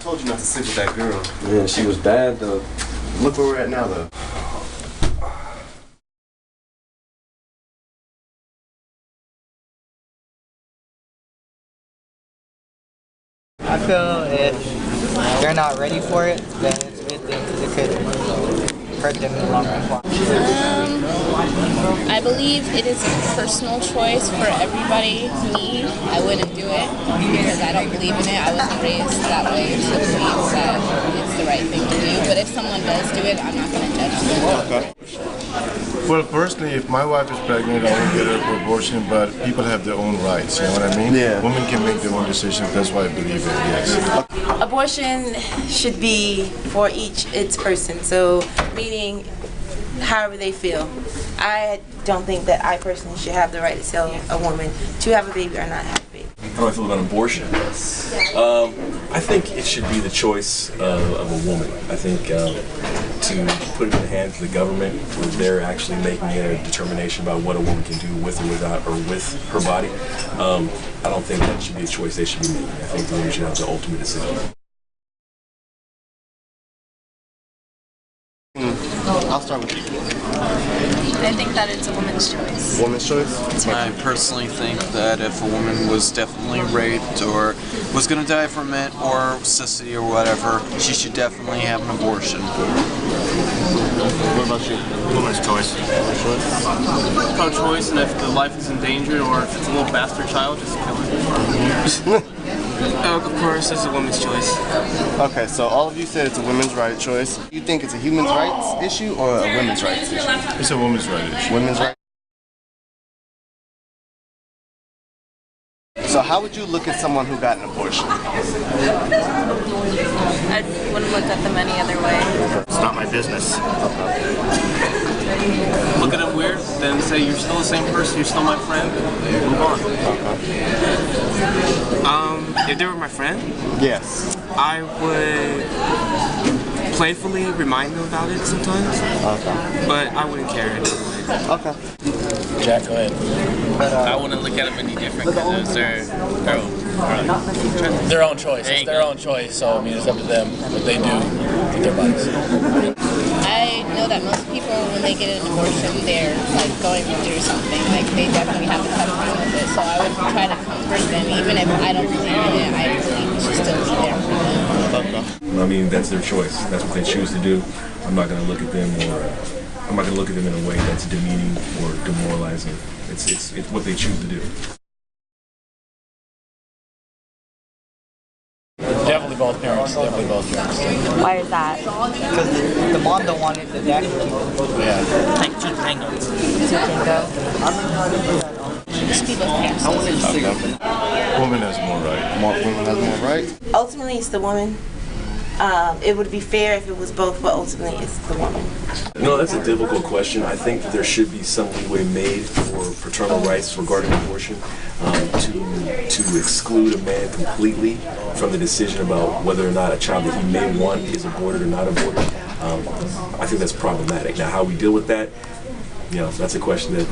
told you not to sleep with that girl. Yeah, she was bad though. Look where we're at now though. I feel if they're not ready for it, then it's a good thing because it could hurt them in the long run. I believe it is a personal choice for everybody. Me, I wouldn't do it because I don't believe in it. I wasn't raised that way to believe that it's the right thing to do. But if someone does do it, I'm not going to judge them. Okay. Well, personally, if my wife is pregnant, I won't get her for abortion, but people have their own rights, you know what I mean? Yeah. Women can make their own decisions, that's why I believe it, yes. Abortion should be for its person, so meaning however they feel. I don't think that I personally should have the right to tell a woman to have a baby or not have a baby. How do I feel about abortion? I think it should be the choice of a woman. I think to put it in the hands of the government, where they're actually making a determination about what a woman can do with or without, or with her body, I don't think that should be a choice they should be making. I think the woman should have the ultimate decision. I'll start with you. I think that it's a woman's choice. Woman's choice? I personally think that if a woman was definitely raped or was going to die from it or cystity or whatever, she should definitely have an abortion. What about you? Woman's choice. Pro-choice, and if the life is endangered or if it's a little bastard child, just kill it. Of course, it's a woman's choice. Okay, so all of you said it's a women's right choice. You think it's a human rights issue or a women's rights issue? It's a woman's right issue. Women's rights? So how would you look at someone who got an abortion? I wouldn't look at them any other way. It's not my business. Look at them weird, then say you're still the same person, you're still my friend, move on. If they were my friend, Yes. I would playfully remind them about it sometimes, but I wouldn't care anyway. Okay. Jack, go ahead. I wouldn't look at them any different because it's their own choice. It's their own choice, so I mean it's up to them what they do with their bodies. I know that most people, when they get an abortion, they're like going through something. Like they definitely have a tough time with it. So I would try to comfort them, even if I don't believe in it. I believe it should still be there for them. I mean, that's their choice. That's what they choose to do. I'm not going to look at them I'm not going to look at them in a way that's demeaning or demoralizing. It's what they choose to do. Definitely both parents. Definitely both parents. Why is that? Because the mom don't want it, the dad can keep it. Yeah. Like two tango. Just be both parents. Woman has more right. Women has more right? Ultimately, it's the woman. It would be fair if it was both, but ultimately it's the woman. No, that's a difficult question. I think that there should be some leeway made for paternal rights regarding abortion, to exclude a man completely from the decision about whether or not a child that he may want is aborted or not aborted. I think that's problematic. Now, how we deal with that, that's a question that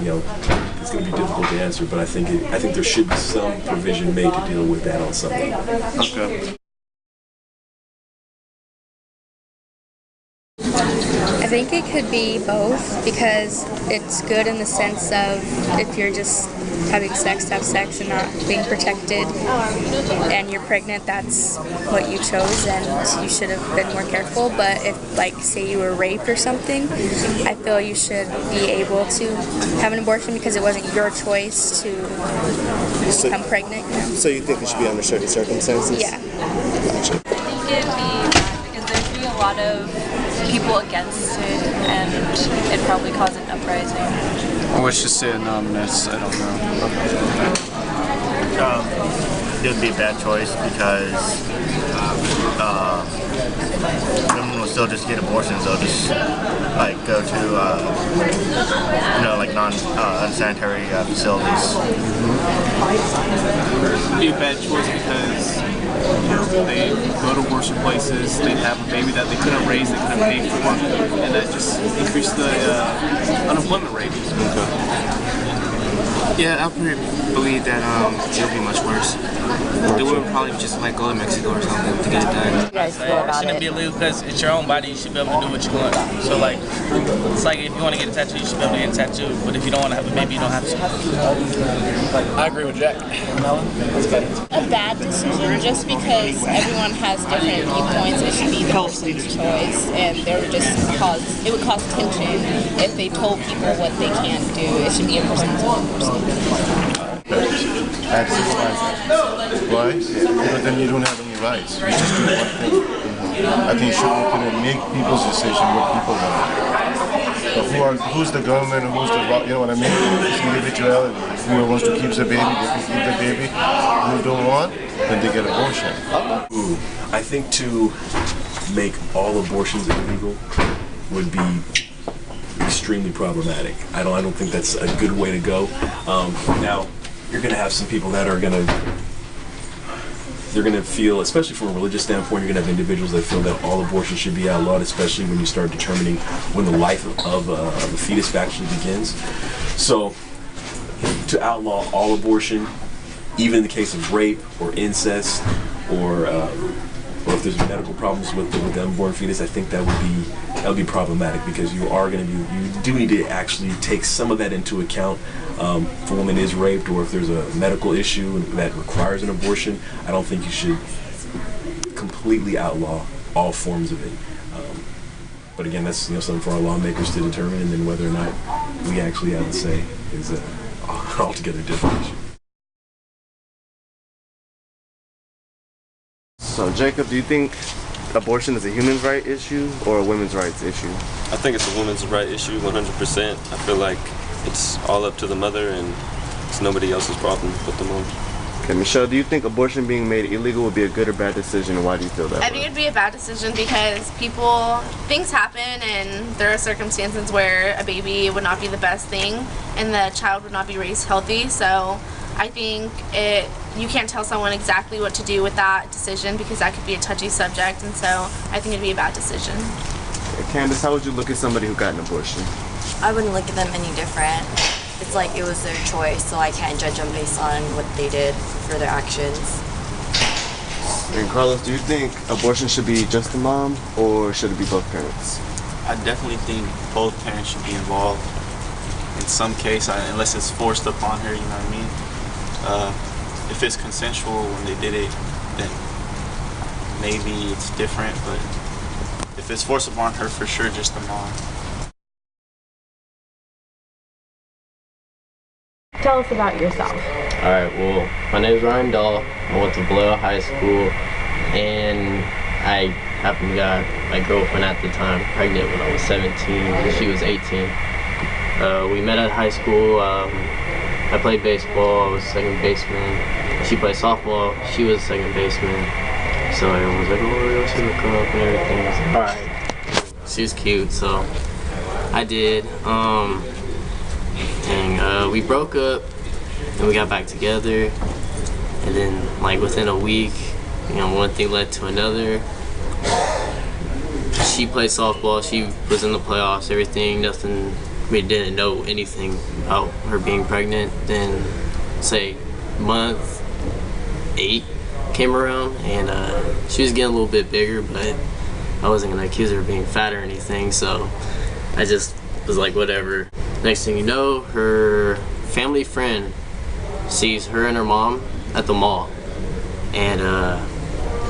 it's going to be difficult to answer. But I think there should be some provision made to deal with that on some level. Okay. I think it could be both because it's good in the sense of if you're just having sex to have sex and not being protected and you're pregnant, that's what you chose and you should have been more careful. But if, like, say you were raped or something, I feel you should be able to have an abortion because it wasn't your choice to become pregnant. So you think it should be under certain circumstances? Yeah. Gotcha. I think it'd be bad because there'd be a lot of people against it and it'd probably cause an uprising. I wish to say anonymous, I don't know. It would be a bad choice because women will still just get abortions. They'll just like go to like unsanitary facilities. It'd be a bad choice because they go to abortion places, they have a baby that they couldn't raise, they couldn't pay for, and that just increased the unemployment rate. Yeah, I believe that it'll be much worse. The women probably just like go to Mexico or something to get it done. guys feel It about shouldn't it. be illegal because it's your own body. You should be able to do what you want. So like, it's like if you want to get a tattoo, you should be able to get a tattoo. But if you don't want to have a baby, you don't have to. I agree with Jack. A bad decision just because everyone has different viewpoints. It should be the person's choice, and it would cause tension if they told people what they can't do. It should be a person's own person. Why? But then you don't have any rights. You just do one thing. I think you should open and make people's decision what people want. But who's the government? Who's the you know what I mean? It's individuality. Who wants to keep the baby, they can keep the baby. Who don't want, then they get abortion. Ooh, I think to make all abortions illegal would be extremely problematic. I don't think that's a good way to go. Now, you're going to have some people that are they're going to feel, especially from a religious standpoint, you're going to have individuals that feel that all abortion should be outlawed, especially when you start determining when the life of a fetus actually begins. So, to outlaw all abortion, even in the case of rape or incest or if there's medical problems with the unborn fetus, I think that would be problematic because you do need to actually take some of that into account. If a woman is raped or if there's a medical issue that requires an abortion, I don't think you should completely outlaw all forms of it. But again, that's something for our lawmakers to determine, and then whether or not we actually have a say is an altogether different issue. So Jacob, do you think abortion is a human rights issue or a women's rights issue? I think it's a women's rights issue, 100%. I feel like it's all up to the mother and it's nobody else's problem but the mom. Okay, Michelle, do you think abortion being made illegal would be a good or bad decision, and why do you feel that I way? think it'd be a bad decision because things happen and there are circumstances where a baby would not be the best thing and the child would not be raised healthy. So I think you can't tell someone exactly what to do with that decision because that could be a touchy subject, and so I think it'd be a bad decision. Candace, how would you look at somebody who got an abortion? I wouldn't look at them any different. It's like it was their choice, so I can't judge them based on what they did for their actions. And Carlos, do you think abortion should be just the mom or should it be both parents? I definitely think both parents should be involved in some case, unless it's forced upon her, you know what I mean? If it's consensual when they did it, then maybe it's different, but if it's forced upon her, for sure, just the mom. Tell us about yourself. Alright, well, my name is Ryan Dahl. I went to Vallejo High School, and I happened to get my girlfriend at the time pregnant when I was 17, and she was 18. We met at high school. I played baseball, I was second baseman. She played softball, she was second baseman. So everyone was like, oh, let's hook up and everything. I was like, alright. She was cute, so I did. And we broke up, and we got back together. And then, like, within a week, one thing led to another. She played softball, she was in the playoffs, everything, nothing. We didn't know anything about her being pregnant. Then, say, month 8 came around, and she was getting a little bit bigger, but I wasn't gonna accuse her of being fat or anything, so I just was like, whatever. Next thing you know, her family friend sees her and her mom at the mall, and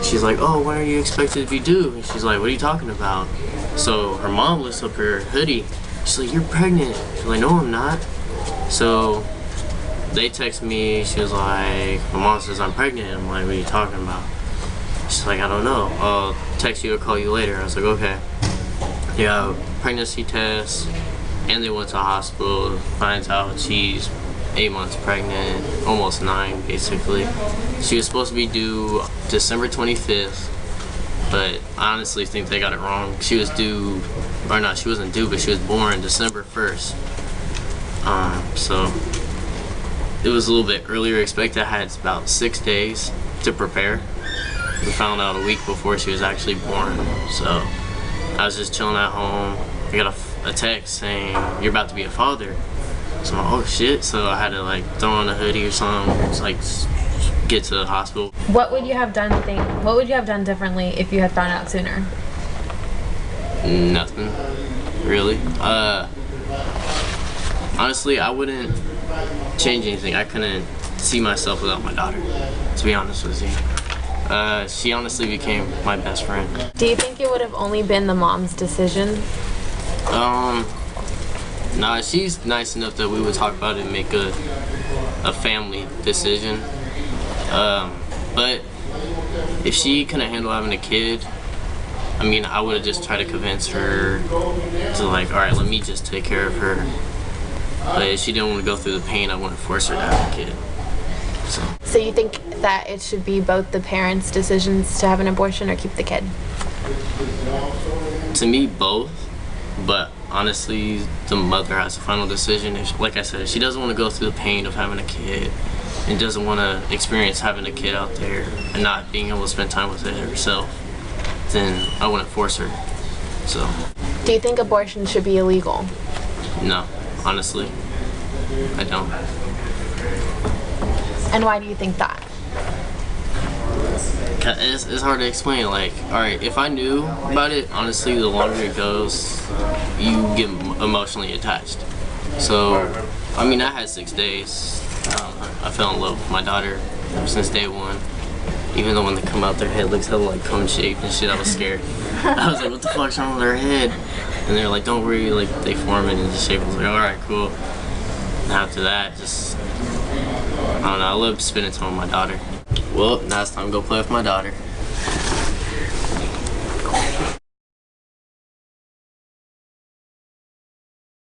she's like, oh, when are you expected to be due? And she's like, what are you talking about? So her mom lifts up her hoodie. She's like, you're pregnant. She's like, no, I'm not. So they text me. She was like, my mom says I'm pregnant. I'm like, what are you talking about? She's like, I don't know. I'll text you or call you later. I was like, okay. Yeah, pregnancy test, and they went to the hospital. Finds out she's 8 months pregnant, almost 9 basically. She was supposed to be due December 25th. But I honestly think they got it wrong. She was due, or not, she wasn't due, but she was born December 1st. So it was a little bit earlier expected. I had about 6 days to prepare. We found out a week before she was actually born. So I was just chilling at home. I got a text saying, you're about to be a father. So I'm like, oh shit. So I had to like throw on a hoodie or something, just like get to the hospital. What would you have done differently if you had found out sooner? Nothing, really. Honestly, I wouldn't change anything. I couldn't see myself without my daughter, to be honest with you. She honestly became my best friend. Do you think it would have only been the mom's decision? Nah, she's nice enough that we would talk about it and make a family decision. But if she couldn't handle having a kid, I mean, I would have just tried to convince her to like, all right, let me just take care of her. But if she didn't want to go through the pain, I wouldn't force her to have a kid. So you think that it should be both the parents' decisions to have an abortion or keep the kid? To me, both. But honestly, the mother has the final decision. If, like I said, if she doesn't want to go through the pain of having a kid and doesn't want to experience having a kid out there and not being able to spend time with it herself, then I wouldn't force her. So. Do you think abortion should be illegal? No, honestly, I don't. And why do you think that? It's hard to explain. Like, alright, if I knew about it, honestly, the longer it goes, you get emotionally attached. So, I mean, I had 6 days. I fell in love with my daughter since day one. Even though when they come out, their head looks hella like cone shaped and shit, I was scared. I was like, what the fuck's wrong with their head? And they're like, don't worry, like, they form it into shape. I was like, alright, cool. And after that, just, I don't know, I love spending time with my daughter. Well, now it's time to go play with my daughter.